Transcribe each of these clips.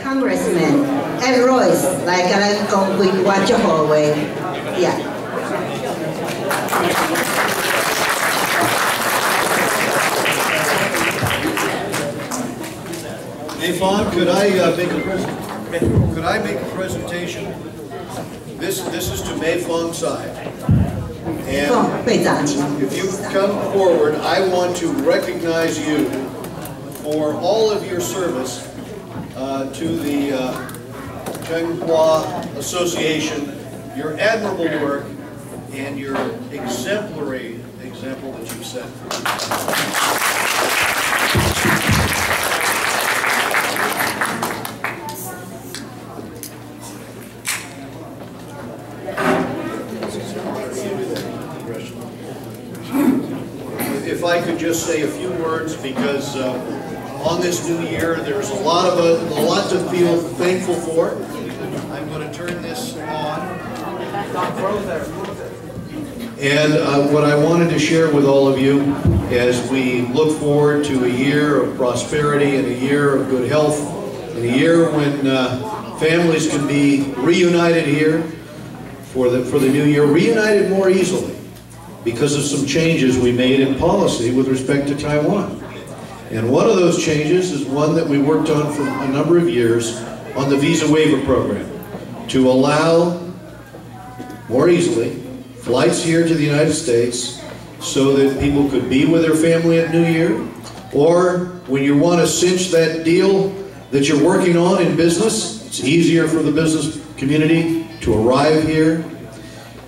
Congressman Ed Royce 来跟咱讲几句话祝福话，Hey, Fawn, could I make a presentation? This is to Mei Fong's side. And if you come forward, I want to recognize you for all of your service to the Changhua Association, your admirable work, and your exemplary example that you've set. If I could just say a few words, because on this new year there's a lot to feel thankful for. I'm going to turn this on. And what I wanted to share with all of you as we look forward to a year of prosperity and a year of good health, and a year when families can be reunited here for the new year, reunited more easily because of some changes we made in policy with respect to Taiwan. And one of those changes is one that we worked on for a number of years on the visa waiver program, to allow more easily flights here to the United States so that people could be with their family at New Year, or when you want to cinch that deal that you're working on in business, it's easier for the business community to arrive here.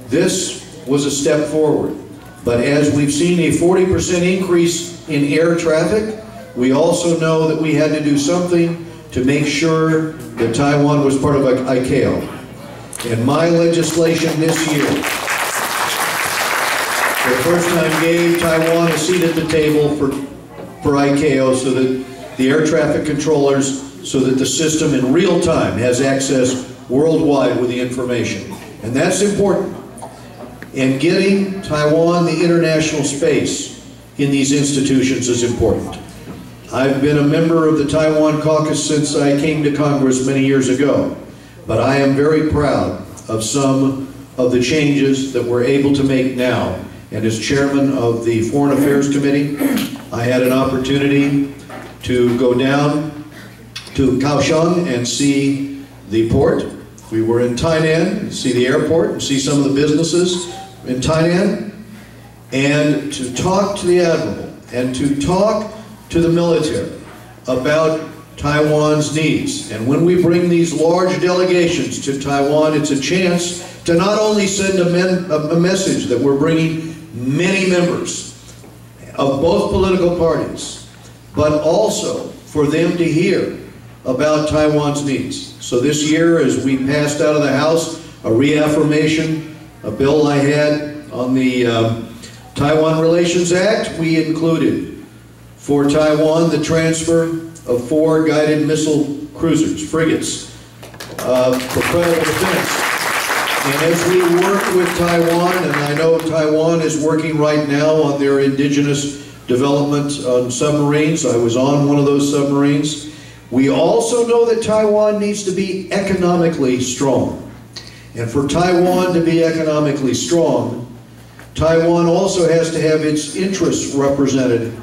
This was a step forward. But as we've seen a 40% increase in air traffic, we also know that we had to do something to make sure that Taiwan was part of ICAO. And my legislation this year, for the first time, gave Taiwan a seat at the table for ICAO, so that the air traffic controllers, so that the system in real time has access worldwide with the information. And that's important. And getting Taiwan the international space in these institutions is important. I've been a member of the Taiwan caucus since I came to Congress many years ago, but I am very proud of some of the changes that we're able to make now. And as chairman of the Foreign Affairs Committee, I had an opportunity to go down to Kaohsiung and see the port. We were in Tainan and see the airport and see some of the businesses in Tainan, and to talk to the admiral and to talk to the military about Taiwan's needs. And when we bring these large delegations to Taiwan, it's a chance to not only send a message that we're bringing many members of both political parties, but also for them to hear about Taiwan's needs. So this year, as we passed out of the House a reaffirmation, a bill I had on the Taiwan Relations Act, we included for Taiwan the transfer of 4 guided missile cruisers, frigates, for credible defense. And as we work with Taiwan, and I know Taiwan is working right now on their indigenous development on submarines. I was on one of those submarines. We also know that Taiwan needs to be economically strong. And for Taiwan to be economically strong, Taiwan also has to have its interests represented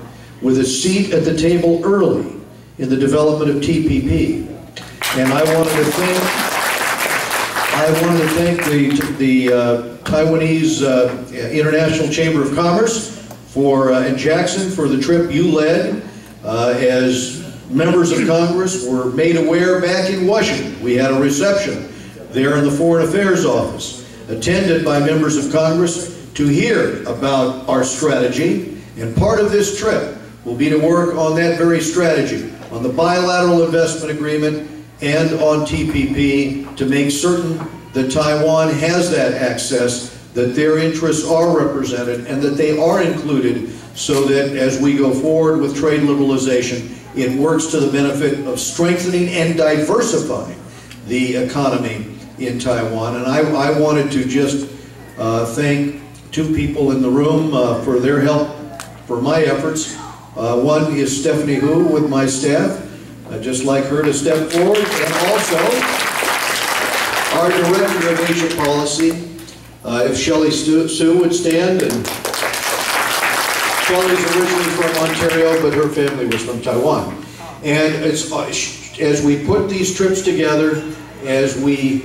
with a seat at the table early in the development of TPP. And I wanted to thank the Taiwanese International Chamber of Commerce and Jackson for the trip you led as members of Congress were made aware back in Washington. We had a reception there in the Foreign Affairs Office, attended by members of Congress to hear about our strategy. And part of this trip will be to work on that very strategy, on the bilateral investment agreement and on TPP, to make certain that Taiwan has that access, that their interests are represented, and that they are included, so that as we go forward with trade liberalization, it works to the benefit of strengthening and diversifying the economy in Taiwan. And I wanted to just thank 2 people in the room for their help for my efforts. One is Stephanie Hu with my staff. I'd just like her to step forward. Also, our Director of Asia Policy, if Shelley Sue would stand, and Shelley's originally from Ontario, but her family was from Taiwan. And it's, as we put these trips together, as we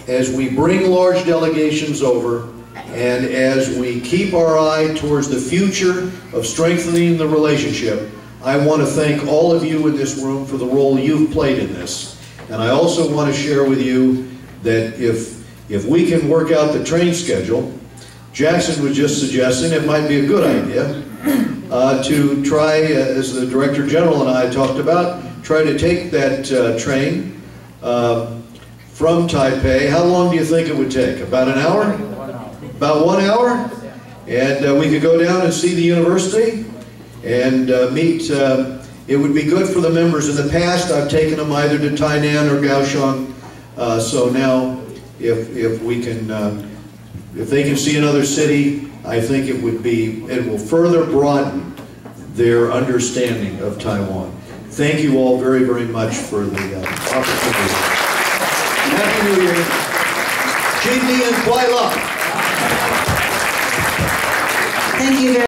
bring large delegations over, and as we keep our eye towards the future of strengthening the relationship, I want to thank all of you in this room for the role you've played in this. And I also want to share with you that if we can work out the train schedule, Jackson was just suggesting it might be a good idea to try, as the Director General and I talked about, try to take that train from Taipei. How long do you think it would take? About an hour? About 1 hour? And we could go down and see the university and meet. It would be good for the members. In the past, I've taken them either to Tainan or Kaohsiung. So now, if they can see another city, I think it will further broaden their understanding of Taiwan. Thank you all very, very much for the opportunity. Happy New Year. Jin Ni and Kwai La. Thank you very much.